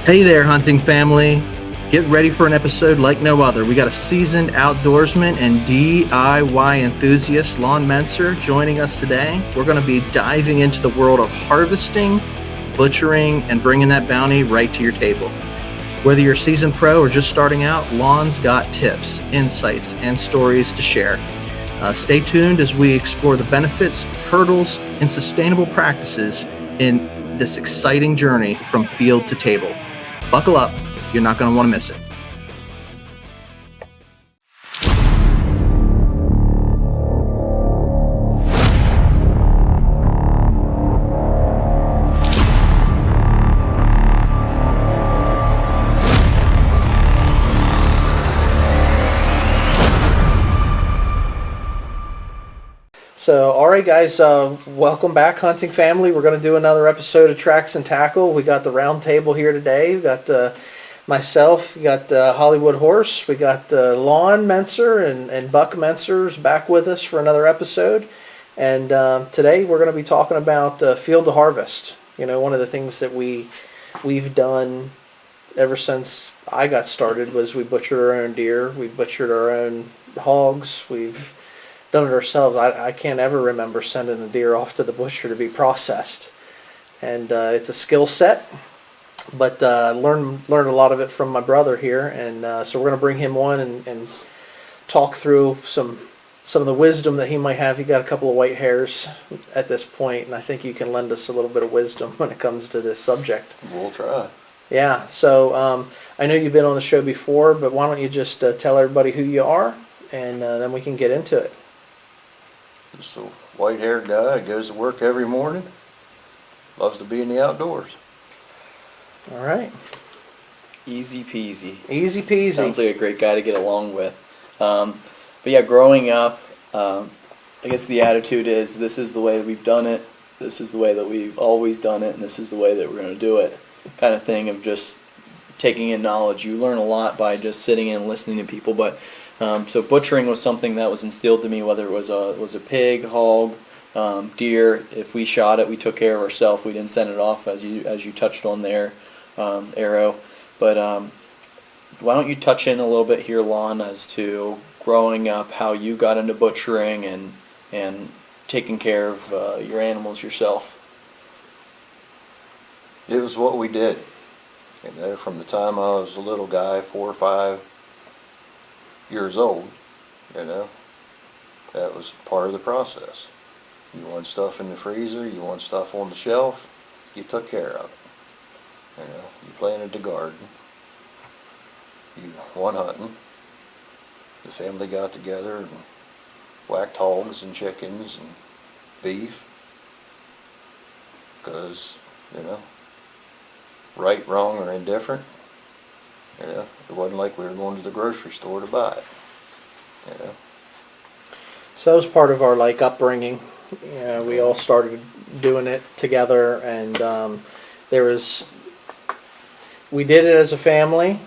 Hey there, hunting family. Get ready for an episode like no other. We got a seasoned outdoorsman and DIY enthusiast, Lon Mentzer, joining us today. We're going to be diving into the world of harvesting, butchering, and bringing that bounty right to your table. Whether you're a seasoned pro or just starting out, Lon's got tips, insights, and stories to share. Stay tuned as we explore the benefits, hurdles, and sustainable practices in this exciting journey from field to table. Buckle up, you're not going to want to miss it. So, all right, guys, welcome back, hunting family. We're going to do another episode of Tracks and Tackle. We got the round table here today. We got myself, we got Hollywood Horse, we got Lon Mentzer and Buck Mentzer's back with us for another episode. And today we're going to be talking about field to harvest. You know, one of the things that we've done ever since I got started was we butchered our own deer, we butchered our own hogs, we've done it ourselves. I can't ever remember sending a deer off to the butcher to be processed, and it's a skill set, but learned a lot of it from my brother here, and so we're going to bring him on and talk through some of the wisdom that he might have. He got a couple of white hairs at this point, and I think you can lend us a little bit of wisdom when it comes to this subject. We'll try. Yeah, so I know you've been on the show before, but why don't you just tell everybody who you are, and then we can get into it. Just a white-haired guy, goes to work every morning, loves to be in the outdoors. All right. Easy peasy. Easy peasy. Sounds like a great guy to get along with. But yeah, growing up, I guess the attitude is this is the way that we've done it, this is the way that we've always done it, and this is the way that we're going to do it, kind of thing of just taking in knowledge. You learn a lot by just sitting and listening to people, but so butchering was something that was instilled to me, whether it was a pig, hog, deer. If we shot it, we took care of ourselves. We didn't send it off, as you touched on there, Arrow. But why don't you touch in a little bit here, Lon, as to growing up, how you got into butchering and taking care of your animals yourself? It was what we did. You know, from the time I was a little guy, 4 or 5 years old, you know, that was part of the process. You want stuff in the freezer, you want stuff on the shelf, you took care of it. You know, you planted the garden, you went hunting, the family got together and whacked hogs and chickens and beef, because, you know, right, wrong, or indifferent, you know, it wasn't like we were going to the grocery store to buy it, you know. So that was part of our upbringing. You know, we all started doing it together, and we did it as a family,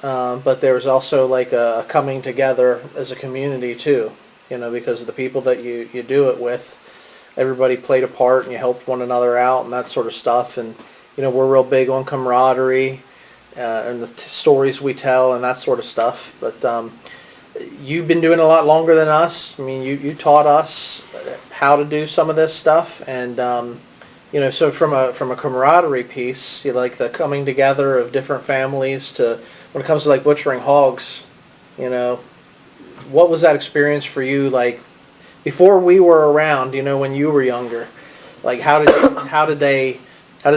but there was also a coming together as a community too. You know, because of the people that you do it with, everybody played a part, and you helped one another out and that sort of stuff. And you know, we're real big on camaraderie. And the stories we tell and that sort of stuff. But you've been doing it a lot longer than us. I mean, you taught us how to do some of this stuff, and you know, so from a camaraderie piece, you like the coming together of different families. To when it comes to butchering hogs, you know, what was that experience for you before we were around? You know, when you were younger, how did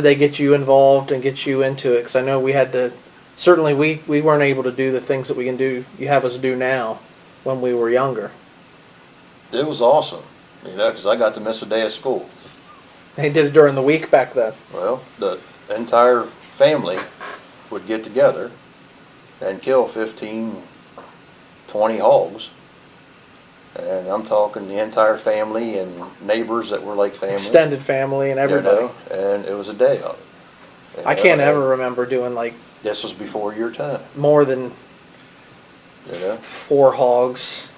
they get you involved and get you into it? Because I know we had to, certainly we weren't able to do the things that you have us do now when we were younger. It was awesome, you know, because I got to miss a day of school. They did it during the week back then. Well, the entire family would get together and kill 15, 20 hogs. And I'm talking the entire family and neighbors that were like family. Extended family and everybody. You know, and it was a day of it. I can't ever remember doing This was before your time. More than 4 hogs.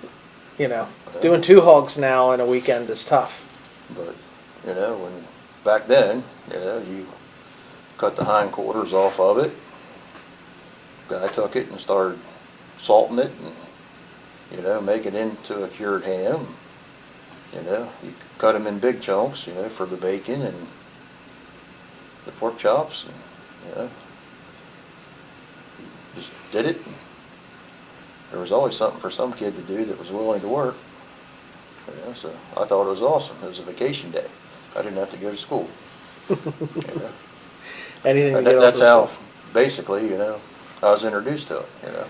You know, Yeah. doing 2 hogs now in a weekend is tough. But, you know, back then, you know, you cut the hindquarters off of it, Guy took it and started salting it and, you know, make it into a cured ham. You know, you cut them in big chunks, you know, for the bacon and the pork chops, and, you know, just did it. And there was always something for some kid to do that was willing to work. You know, so I thought it was awesome. It was a vacation day. I didn't have to go to school. You know. Anything to And get off that's the how, school. basically, you know, I was introduced to it, you know.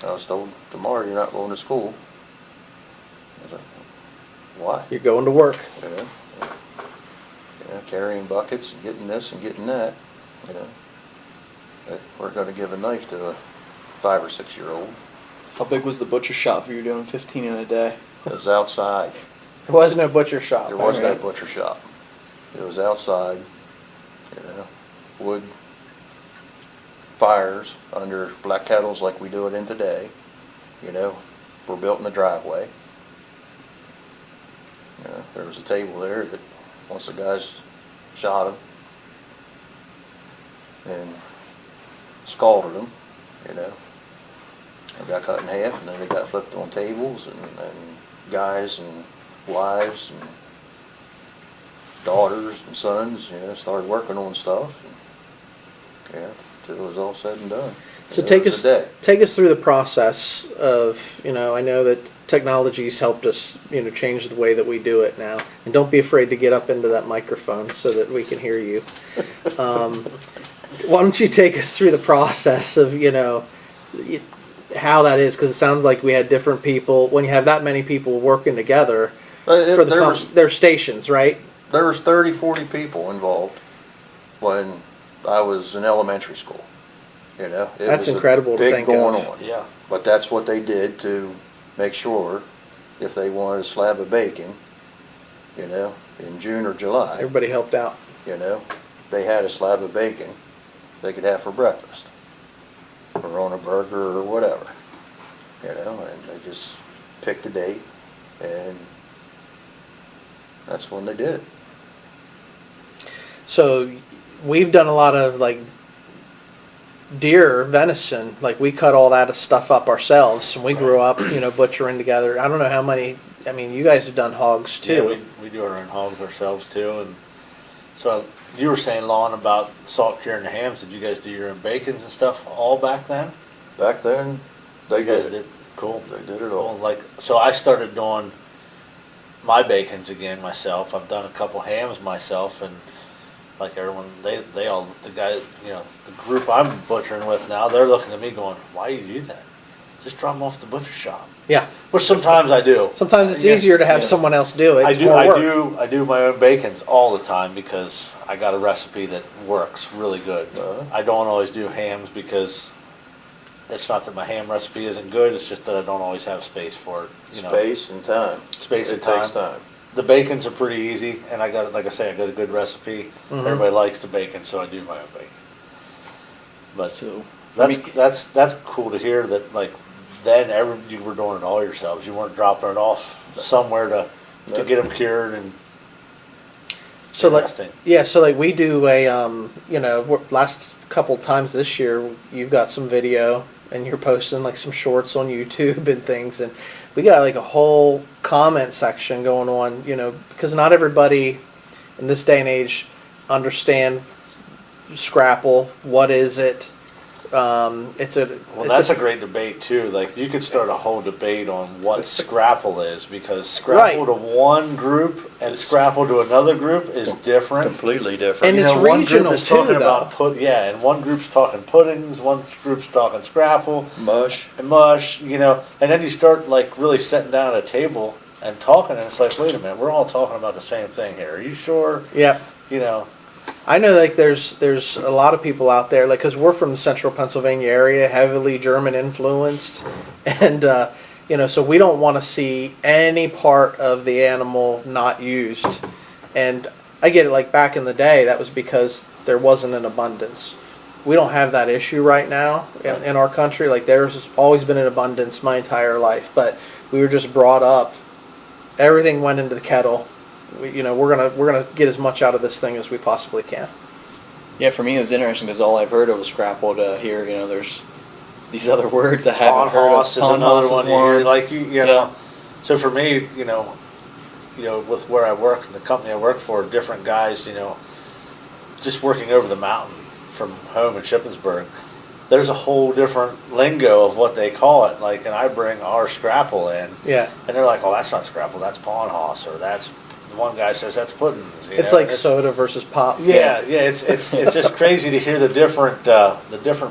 I was told, tomorrow you're not going to school. I was like, why? You're going to work. You know, carrying buckets and getting this and getting that, you know. But we're going to give a knife to a 5 or 6 year old. How big was the butcher shop you were doing 15 in a day? It was outside. There was no butcher shop. There was no right? butcher shop. It was outside, you know, wood fires under black kettles like we do it in today. You know, were built in the driveway. You know, there was a table there that once the guys shot him and scalded them, you know, they got cut in half and then they got flipped on tables, and guys and wives and daughters and sons, you know, started working on stuff. And, yeah, till it was all said and done. So You know, it was a day. take us through the process of, you know, I know that technology's helped us, you know, change the way that we do it now. And don't be afraid to get up into that microphone so that we can hear you. Why don't you take us through the process of, you know, how that is? Because it sounds like we had different people. When you have that many people working together for their stations, right? There was 30, 40 people involved when I was in elementary school. You know, it That's was incredible a to big think going of. on. Yeah. But that's what they did to make sure if they wanted a slab of bacon, you know, in June or July, Everybody helped out. you know, they had a slab of bacon they could have for breakfast or on a burger or whatever, you know, and they just picked a date and that's when they did it. So we've done a lot of like deer, venison, like we cut all that stuff up ourselves, and we grew up, you know, butchering together. I don't know how many. I mean, you guys have done hogs too. Yeah, we do our own hogs ourselves too. And so you were saying, Lon, about salt curing the hams. Did you guys do your own bacons and stuff all back then? Back then, they You guys did. did. Cool. They did it Cool. all. Like, so I started doing my bacons again myself. I've done a couple hams myself, and like everyone, they all, the guy, you know, the group I'm butchering with now, they're looking at me going, why do you do that? Just drop them off the butcher shop. Yeah. Which sometimes I do. Sometimes it's Yeah, easier to have yeah. someone else do it. I It's do, more I work. do, I do my own bacons all the time because I got a recipe that works really good. Uh-huh. I don't always do hams because it's not that my ham recipe isn't good, it's just that I don't always have space for it, you know. Space and time. Space and It takes time. time. The bacons are pretty easy, and I got, like I say, I got a good recipe. Mhm. Everybody likes the bacon, so I do my own bacon. But So, that's cool to hear that, like, then you were doing it all yourselves. You weren't dropping it off somewhere to Nope. get them cured and So like, interesting. yeah, so like we do a, you know, last couple times this year, you've got some video and you're posting like some shorts on YouTube and things, and we got like a whole comment section going on, you know, because not everybody in this day and age understand scrapple. What is it? That's a great debate too. Like, you could start a whole debate on what scrapple is, because scrapple to one group and scrapple to another group is different. Completely different. And it's one regional group is too, talking though. about and one group's talking puddings, one group's talking scrapple Mush. and mush, you know, and then you start like really sitting down at a table and talking, and it's like, wait a minute, we're all talking about the same thing here. Are you sure? Yeah. You know, I know, like there's a lot of people out there, like, because we're from the central Pennsylvania area, heavily German influenced, and you know, so we don't want to see any part of the animal not used. And I get it, like back in the day, that was because there wasn't an abundance. We don't have that issue right now in our country. Like, there's always been an abundance my entire life, but we were just brought up. Everything went into the kettle. You know, we're gonna get as much out of this thing as we possibly can. yeah, for me it was interesting because all I've heard of was scrapple to here. You know, there's these other words I Pawn haven't heard of. Hoss is another one. You know. Yeah. So for me, you know, with where I work and the company I work for, different guys, you know, just working over the mountain from home in Shippensburg, there's a whole different lingo of what they call it. Like, and I bring our scrapple in, Yeah. and they're like, "Oh, that's not scrapple, that's pawn hoss," or that's one guy says that's puddings. It's like soda versus pop. Yeah, yeah. It's just crazy to hear the different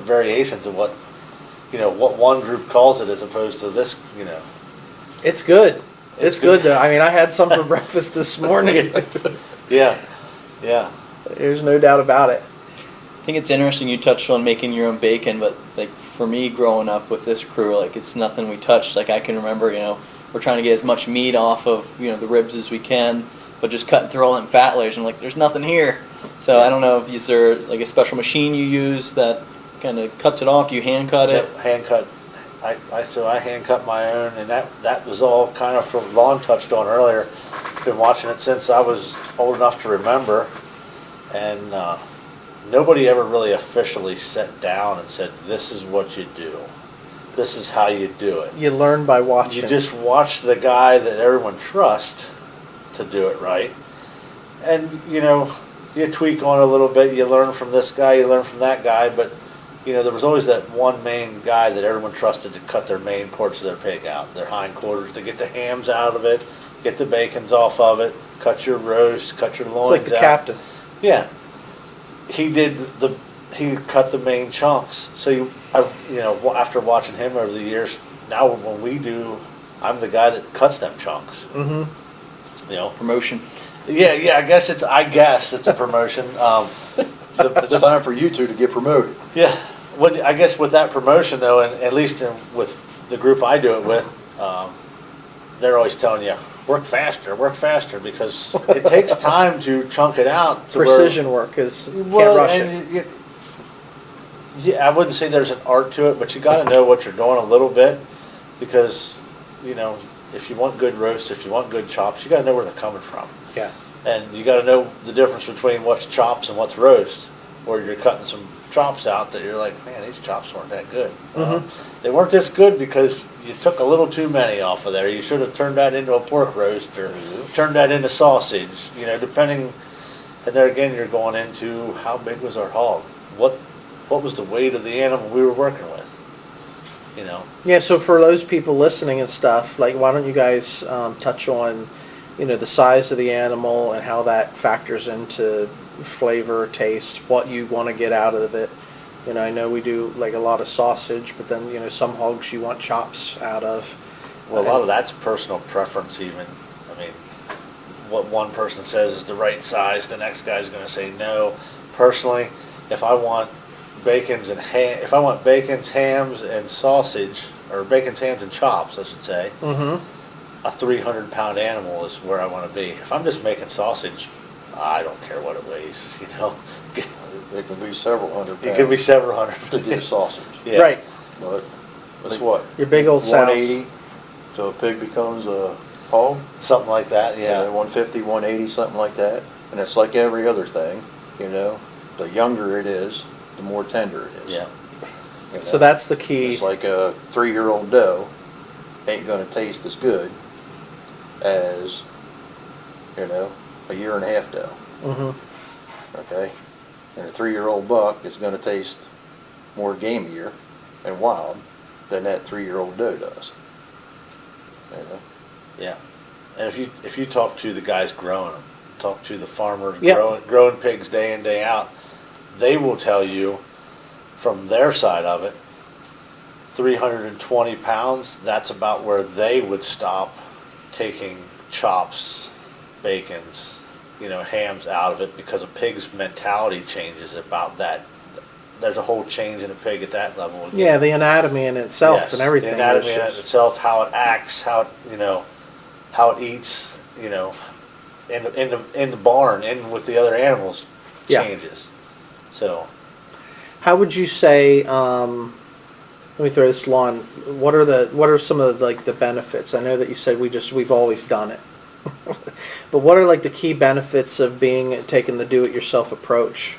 variations of what, you know, what one group calls it as opposed to this. You know, It's good. It's good though. I mean, I had some for breakfast this morning. yeah, yeah. There's no doubt about it. I think it's interesting you touched on making your own bacon, but like for me growing up with this crew, like it's nothing we touched. Like I can remember, you know, we're trying to get as much meat off of, you know, the ribs as we can, but just cutting through all them fat layers. I'm like, there's nothing here. So I don't know if is there like a special machine you use that kind of cuts it off? Do you hand cut it? Yep, hand cut. I hand cut my own, and that was all kind of from Lon touched on earlier. Been watching it since I was old enough to remember, and nobody ever really officially sat down and said, "This is what you do. This is how you do it." You learn by watching. You just watch the guy that everyone trusts to do it right, and you know, you tweak on it a little bit. You learn from this guy, you learn from that guy, but you know, there was always that one main guy that everyone trusted to cut their main parts of their pig out, their hindquarters, to get the hams out of it, get the bacons off of it, cut your roast, cut your loins out. It's like the captain. Yeah, he cut the main chunks. So after watching him over the years, now when we do, I'm the guy that cuts them chunks. Mm-hmm. You know, Promotion. yeah. I guess it's a promotion. It's time for you two to get promoted. Yeah. I guess with that promotion though, and at least with the group I do it with, they're always telling you work faster because it takes time to chunk it out. To Precision work is you well, can't rush and it. Yeah, I wouldn't say there's an art to it, but you got to know what you're doing a little bit because, you know, if you want good roast, if you want good chops, you got to know where they're coming from. Yeah. And you got to know the difference between what's chops and what's roast, or you're cutting some chops out that you're like, man, these chops weren't that good. They weren't this good because you took a little too many off of there. You should have turned that into a pork roast or turned that into sausage, you know, depending. And there again, you're going into how big was our hog? What was the weight of the animal we were working with? You know. Yeah, so for those people listening and stuff, like, why don't you guys touch on, you know, the size of the animal and how that factors into flavor, taste, what you want to get out of it. You know, I know we do like a lot of sausage, but then, you know, some hogs you want chops out of. Well, a lot of that's personal preference even. I mean, what one person says is the right size, the next guy's going to say no. Personally, if I want bacons, hams, and sausage, or bacons, hams, and chops, I should say, a 300-pound animal is where I want to be. If I'm just making sausage, I don't care what it weighs, you know. It can be several hundred pounds. It can be several hundred to do sausage. Yeah. Right. But that's what? Your big old sows. 180 till a pig becomes a hog? Something like that, yeah. 150, 180, something like that. And it's like every other thing, you know. The younger it is, the more tender it is. Yeah. You know? So that's the key. It's like a 3-year-old doe ain't going to taste as good as, you know, a 1.5-year-old doe. Mm-hmm. Okay? And a 3-year-old buck is going to taste more gamier and wild than that 3-year-old doe does. You know? Yeah. And if you talk to the guys growing them, talk to the farmers Yep. growing pigs day in, day out, they will tell you from their side of it, 320 pounds, that's about where they would stop taking chops, bacons, you know, hams out of it, because a pig's mentality changes about that. There's a whole change in a pig at that level. Again. Yeah, the anatomy in itself Yes, and everything. the anatomy in is- itself, how it acts, how it, you know, how it eats, you know, in the barn and with the other animals Yeah. changes. So How would you say? Let me throw this, Lon. What are some of the benefits? I know that you said we've always done it, but what are like the key benefits of taking the do-it-yourself approach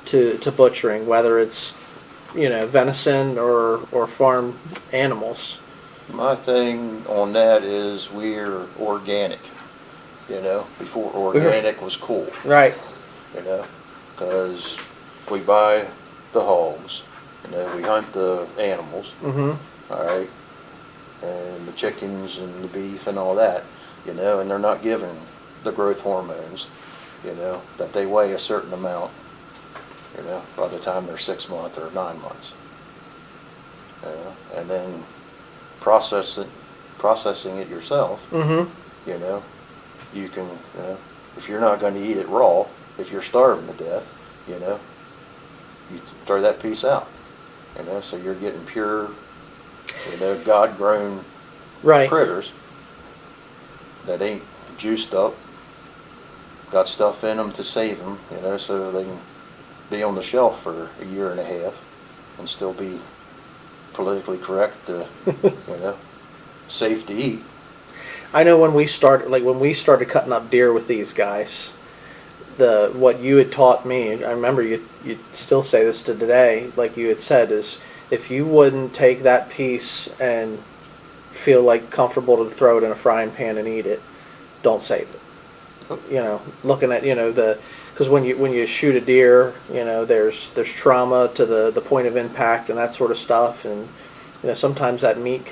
to butchering? Whether it's venison or farm animals. My thing on that is we're organic, before organic was cool, Right. Because we buy the hogs, we hunt the animals, Mm-hmm. all right, and the chickens and the beef and all that, and they're not given the growth hormones, that they weigh a certain amount, by the time they're 6 months or 9 months. And then processing it yourself, Mm-hmm. you can, if you're not going to eat it raw, if you're starving to death, you throw that piece out, so you're getting pure, God-grown Right. critters that ain't juiced up, got stuff in them to save them, so they can be on the shelf for a year and a half and still be politically correct, safe to eat. I know when we started cutting up deer with these guys, what you had taught me, I remember you still say this to today, like you had said, is if you wouldn't take that piece and feel like comfortable to throw it in a frying pan and eat it, don't save it. Looking at because when you shoot a deer, there's trauma to the point of impact and that sort of stuff, and sometimes that meat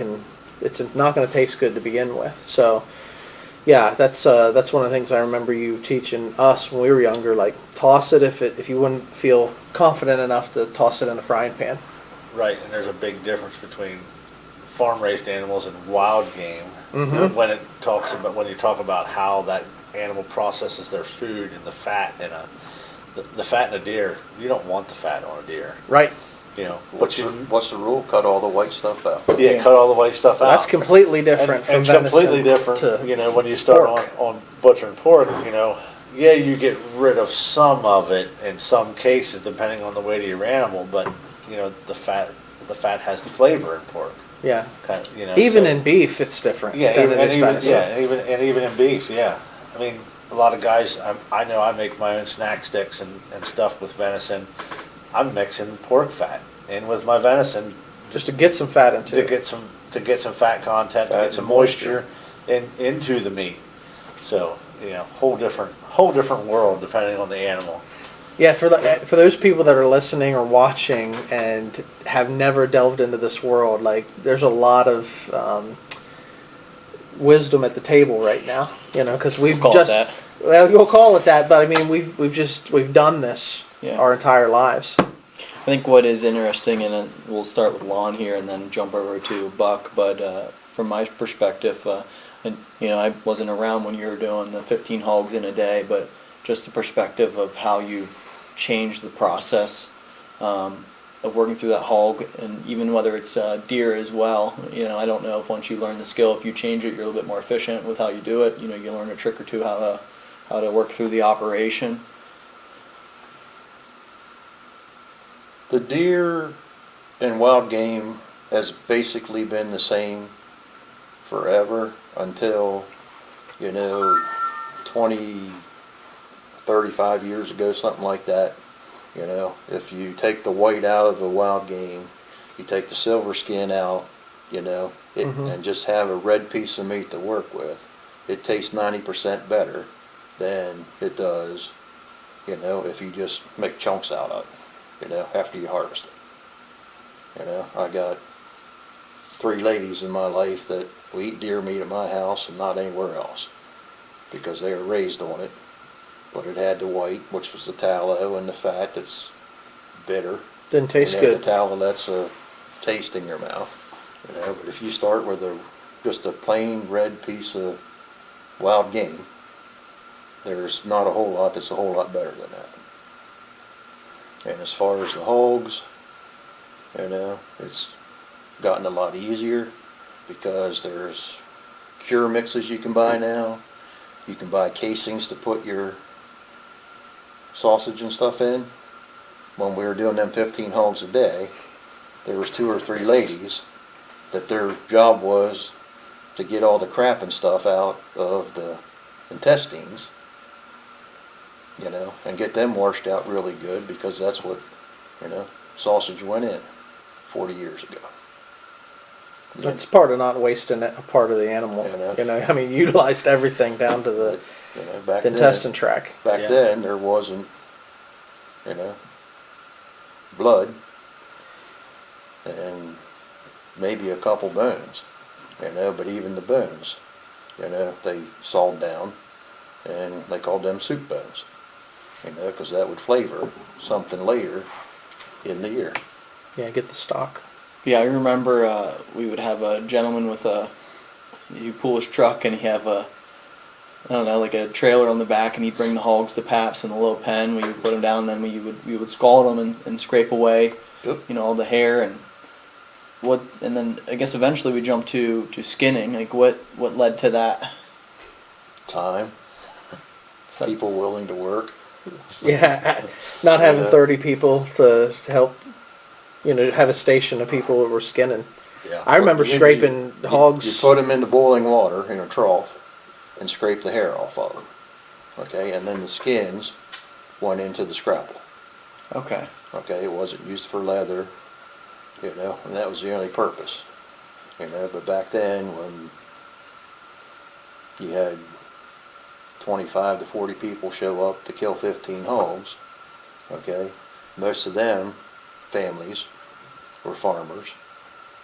it's not going to taste good to begin with. So yeah, that's one of the things I remember you teaching us when we were younger. Like, toss it if you wouldn't feel confident enough to toss it in a frying pan. Right, and there's a big difference between farm-raised animals and wild game. Mhm. When you talk about how that animal processes their food and the fat in the fat in a deer, you don't want the fat on a deer. Right. What's the rule? Cut all the white stuff out. Yeah, cut all the white stuff out. That's completely different from and venison. completely different. To When you start pork. on butchering pork, yeah, you get rid of some of it in some cases, depending on the weight of your animal. But the fat has the flavor in pork. Yeah. Kind of, Even so- in beef, it's different. Yeah, than even, it is even venison. yeah, even in beef, yeah. I mean, a lot of guys. I know I make my own snack sticks and stuff with venison. I'm mixing pork fat in with my venison Just to get some fat into to it. get some fat content, to Fat get some and moisture into the meat. So whole different world depending on the animal. Yeah, for those people that are listening or watching and have never delved into this world, like, there's a lot of wisdom at the table right now. Because we've Call it that. well, you'll call it that, but I mean, we've done this Yeah. our entire lives. I think what is interesting, and we'll start with Lon here and then jump over to Buck, but from my perspective, and I wasn't around when you were doing the 15 hogs in a day, but just the perspective of how you've changed the process of working through that hog, and even whether it's deer as well. I don't know if once you learn the skill, if you change it, you're a little bit more efficient with how you do it. You learn a trick or two how to work through the operation. The deer and wild game has basically been the same forever until 20, 35 years ago, something like that. If you take the white out of the wild game, you take the silver skin out, and just have a red piece of meat to work with, it tastes 90% better than it does, if you just make chunks out of it, after you harvest it. I got 3 ladies in my life that we eat deer meat at my house and not anywhere else because they were raised on it. But it had the white, which was the tallow, and the fat that's bitter. Didn't taste And then good. the tallow lets a taste in your mouth. But if you start with just a plain red piece of wild game, there's not a whole lot that's a whole lot better than that. And as far as the hogs, it's gotten a lot easier because there's cure mixes you can buy now. You can buy casings to put your sausage and stuff in. When we were doing them 15 hogs a day, there was 2 or 3 ladies that their job was to get all the crap and stuff out of the intestines, and get them washed out really good because that's what, sausage went in. 40 years ago. That's part of not wasting a part of the animal. I mean, you utilized everything down to the Back intestine tract. Back Yeah. then, there wasn't, blood and maybe a couple bones, but even the bones, they sawed down and they called them soup bones, because that would flavor something later in the year. Yeah, get the stock. Yeah, I remember we would have a gentleman with he'd pull his truck and he'd have I don't know, like a trailer on the back, and he'd bring the hogs to Paps in a little pen. We would put them down, and then we would scald them and scrape away, Yep. all the hair and then I guess eventually we jumped to skinning. Like what led to that? Time, people willing to work. Yeah, not having Yeah. 30 people to help, have a station of people that were skinning. Yeah. I remember scraping hogs. You put them into boiling water in a trough and scrape the hair off of them. Okay, and then the skins went into the scrapple. Okay. Okay, it wasn't used for leather, and that was the only purpose. But back then, when you had 25 to 40 people show up to kill 15 hogs, okay, most of them families were farmers,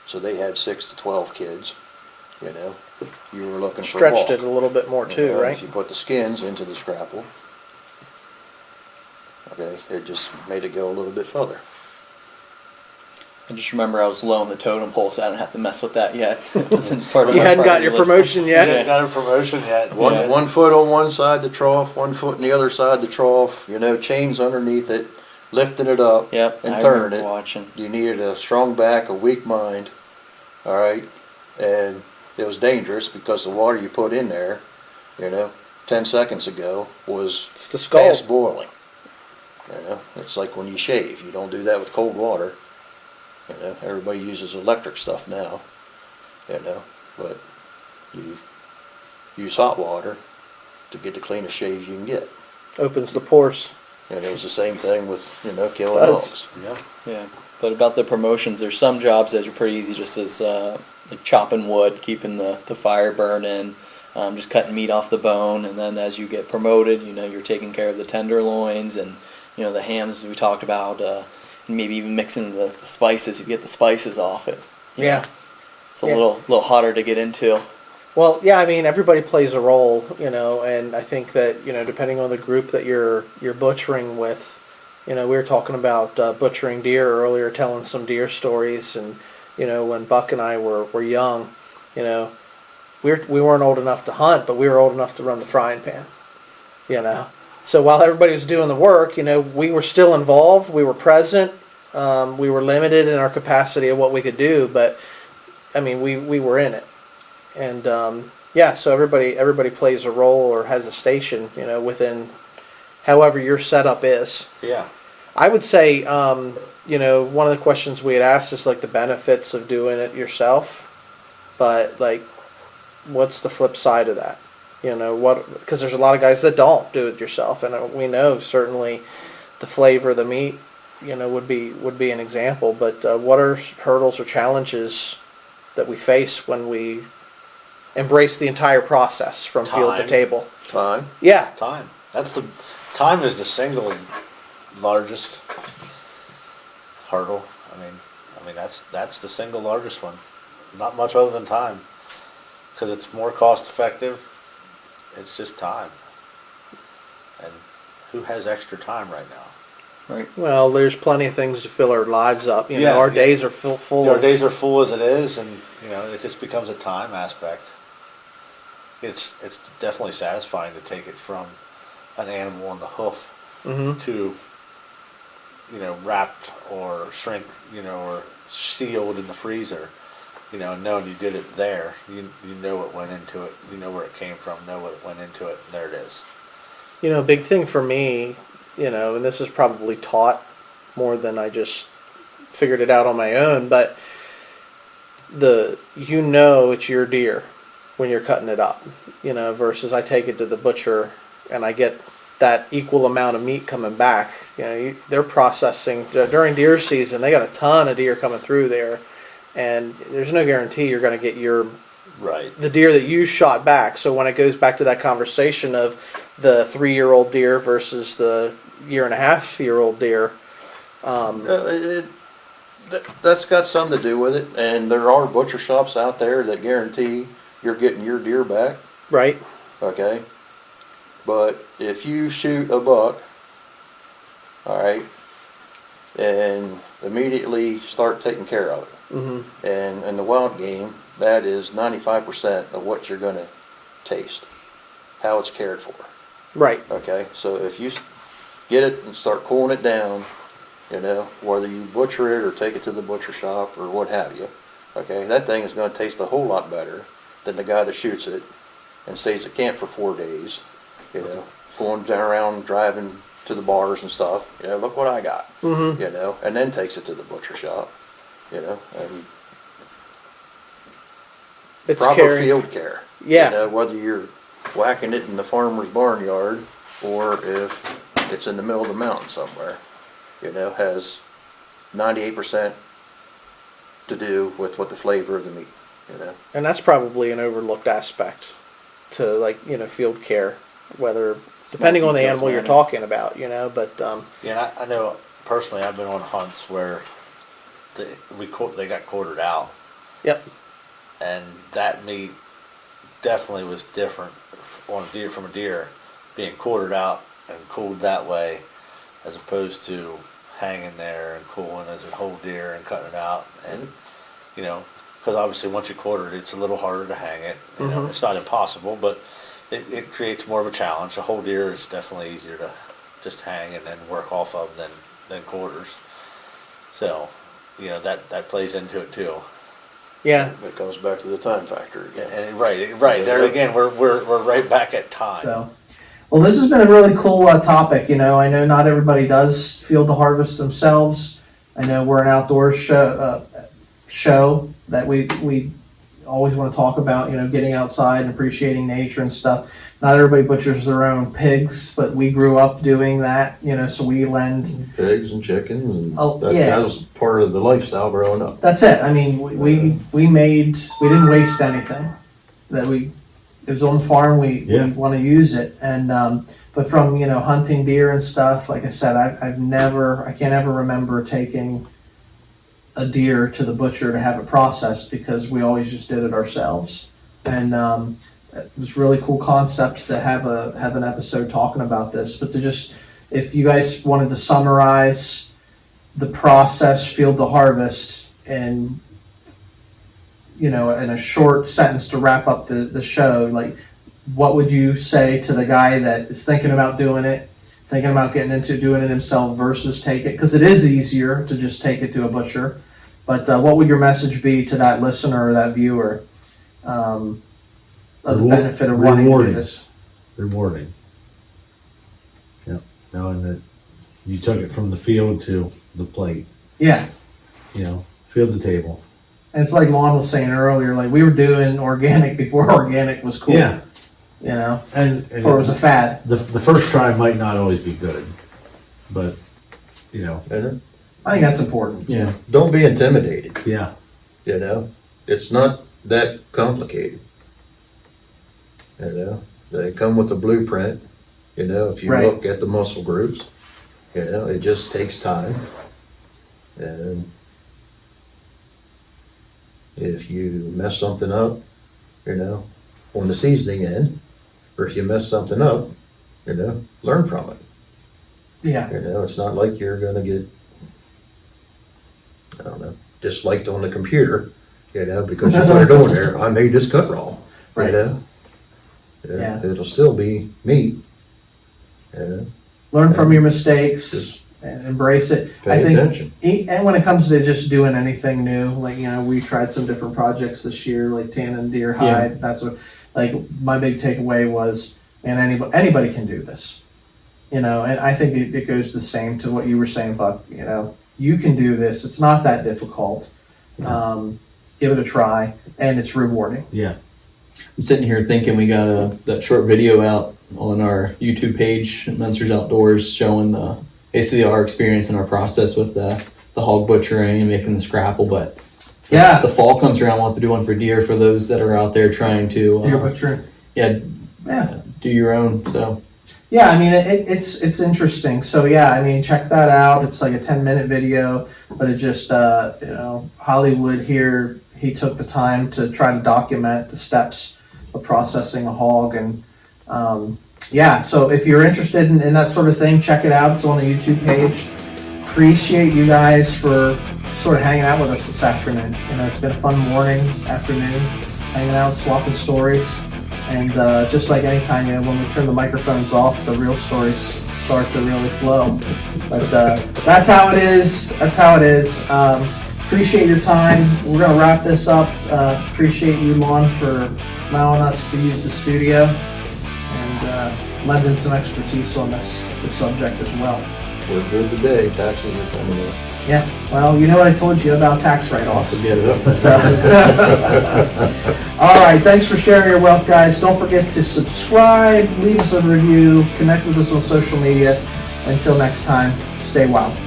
so they had 6 to 12 kids. You were looking for Stretched bulk. it a little bit more too, right? If you put the skins into the scrapple, okay, it just made it go a little bit further. I just remember I was low on the totem pole, so I didn't have to mess with that yet. Wasn't part of You my hadn't got priority your list. promotion You yet? haven't got a promotion yet. One Yeah. 1 foot on one side the trough, 1 foot on the other side the trough. Chains underneath it, lifting it up Yep, and I turning remember it. watching. You needed a strong back, a weak mind. All right, and it was dangerous because the water you put in there, 10 seconds ago was It's the skull. fast boiling. It's like when you shave, you don't do that with cold water. Everybody uses electric stuff now. But you use hot water to get the cleanest shaves you can get. Opens the pores. And it was the same thing with killing Does. hogs. Yeah. Yeah, but about the promotions, there's some jobs that are pretty easy, just as like chopping wood, keeping the fire burning, just cutting meat off the bone, and then as you get promoted, you're taking care of the tenderloins and the hams we talked about, and maybe even mixing the spices. You get the spices off it. Yeah. It's a little hotter to get into. Well, yeah, I mean, everybody plays a role, and I think that, depending on the group that you're butchering with, we were talking about butchering deer earlier, telling some deer stories, and, when Buck and I were young, we weren't old enough to hunt, but we were old enough to run the frying pan, So while everybody was doing the work, we were still involved, we were present, we were limited in our capacity of what we could do, but, I mean, we were in it. And so everybody plays a role or has a station, within however your setup is. Yeah. I would say, one of the questions we had asked is like the benefits of doing it yourself, but like, what's the flip side of that? Because there's a lot of guys that don't do it yourself, and we know certainly the flavor of the meat, would be an example. But what are hurdles or challenges that we face when we embrace the entire process from field to Time. table? Time. Yeah. Time. Time is the single largest hurdle. I mean that's the single largest one. Not much other than time, because it's more cost effective. It's just time. And who has extra time right now? Right. Well, there's plenty of things to fill our lives up. Yeah, Our yeah. days are full Our of. days are full as it is, and it just becomes a time aspect. It's definitely satisfying to take it from an animal on the hoof Mhm. to wrapped or shrink, or sealed in the freezer, knowing you did it there. You know what went into it. You know where it came from. Know what went into it. And there it is. A big thing for me, and this is probably taught more than I just figured it out on my own, but it's your deer when you're cutting it up, versus I take it to the butcher and I get that equal amount of meat coming back. You know, they're processing during deer season. They got a ton of deer coming through there, and there's no guarantee you're going to get the deer that you shot back. So when it goes back to that conversation of the 3-year-old deer versus the 1.5-year-old deer, That's got something to do with it, and there are butcher shops out there that guarantee you're getting your deer back, right? okay? But if you shoot a buck, all right, and immediately start taking care of it, Mm-hmm. and in the wild game, that is 95% of what you're gonna taste, how it's cared for, Right. okay? So if you get it and start cooling it down, you know, whether you butcher it or take it to the butcher shop or what have you, okay, that thing is going to taste a whole lot better than the guy that shoots it and stays at camp for 4 days, you know, going down around driving to the bars and stuff, you know, look what I got, Mm-hmm. you know, and then takes it to the butcher shop, you know, and It's proper caring. field care. Yeah. You know, whether you're whacking it in the farmer's barnyard or if it's in the middle of the mountain somewhere, you know, has 98% to do with what the flavor of the meat, you know. And that's probably an overlooked aspect to, like, you know, field care, whether depending on the details animal you're matter. talking about, you know. But Yeah, I know personally I've been on hunts where they got quartered out, yep, and that meat definitely was different on a deer from a deer being quartered out and cooled that way, as opposed to hanging there and cooling as a whole deer and cutting it out. And you know, because obviously once you quarter it, it's a little harder to hang it. You know, Mhm. it's not impossible, but it creates more of a challenge. A whole deer is definitely easier to just hang and then work off of than quarters. So, you know, that plays into it too. yeah. It goes back to the time factor again. And right. There again, we're right back at time. So, well, this has been a really cool topic. You know, I know not everybody does field to harvest themselves. I know we're an outdoors show that we always want to talk about. You know, getting outside and appreciating nature and stuff. Not everybody butchers their own pigs, but we grew up doing that. You know, so we lend. Pigs and chickens, and Oh, yeah. that was part of the lifestyle growing up. That's it. I mean, we didn't waste anything. It was on the farm. We want to use it, and but from, you know, hunting deer and stuff. Like I said, I can't ever remember taking a deer to the butcher to have it processed, because we always just did it ourselves. And it was a really cool concept to have an episode talking about this. But to just, if you guys wanted to summarize the process field to harvest and, you know, in a short sentence to wrap up the show, like, what would you say to the guy that is thinking about doing it, thinking about getting into doing it himself versus take it? Because it is easier to just take it to a butcher. But what would your message be to that listener or that viewer of the benefit of wanting to do this? Rewarding. Yep. Knowing that you took it from the field to the plate, Yeah. you know, field to table. And it's like Lon was saying earlier, like, we were doing organic before organic was cool. Yeah. You know, And or it was a fad. the first try might not always be good, but, you know, And I think that's important. yeah. don't be intimidated, Yeah. you know. It's not that complicated. You know, they come with a blueprint. You know, if you Right. look at the muscle groups, you know, it just takes time. And if you mess something up, you know, on the seasoning end, or if you mess something up, you know, learn from it. Yeah. You know, it's not like you're gonna get, I don't know, disliked on the computer, you know, because you put it on there, I made this cut wrong, you Right. know? Yeah. It'll still be meat, you know, Learn from your mistakes just and embrace it. I pay think, attention. and when it comes to just doing anything new, like, you know, we tried some different projects this year, like tanning deer hide. That's what, like, my big takeaway was, and anybody can do this, you know. And I think it goes the same to what you were saying, Buck. You know, you can do this. It's not that difficult. Give it a try, and it's rewarding. Yeah. I'm sitting here thinking we got that short video out on our YouTube page, Mentzer's Outdoors, showing basically our experience and our process with the hog butchering and making the scrapple. But Yeah. the fall comes around, we'll have to do one for deer for those that are out there trying to Deer butcher. yeah, Yeah. do your own. So Yeah, I mean, it's interesting. So yeah, I mean, check that out. It's like a 10-minute video, but it just, Hollywood here, he took the time to try to document the steps of processing a hog. And yeah, so if you're interested in that sort of thing, check it out. It's on the YouTube page. Appreciate you guys for sort of hanging out with us this afternoon. It's been a fun morning, afternoon, hanging out, swapping stories. And just like anytime, when we turn the microphones off, the real stories start to really flow. But that's how it is. That's how it is. Appreciate your time. We're going to wrap this up. Appreciate you, Lon, for allowing us to use the studio and lending some expertise on this subject as well. We're good today, taxes are coming in. Yeah, well, you know what I told you about tax write-offs. forget it. So, all right, thanks for sharing your wealth, guys. Don't forget to subscribe, leave us a review, connect with us on social media. Until next time, stay wild.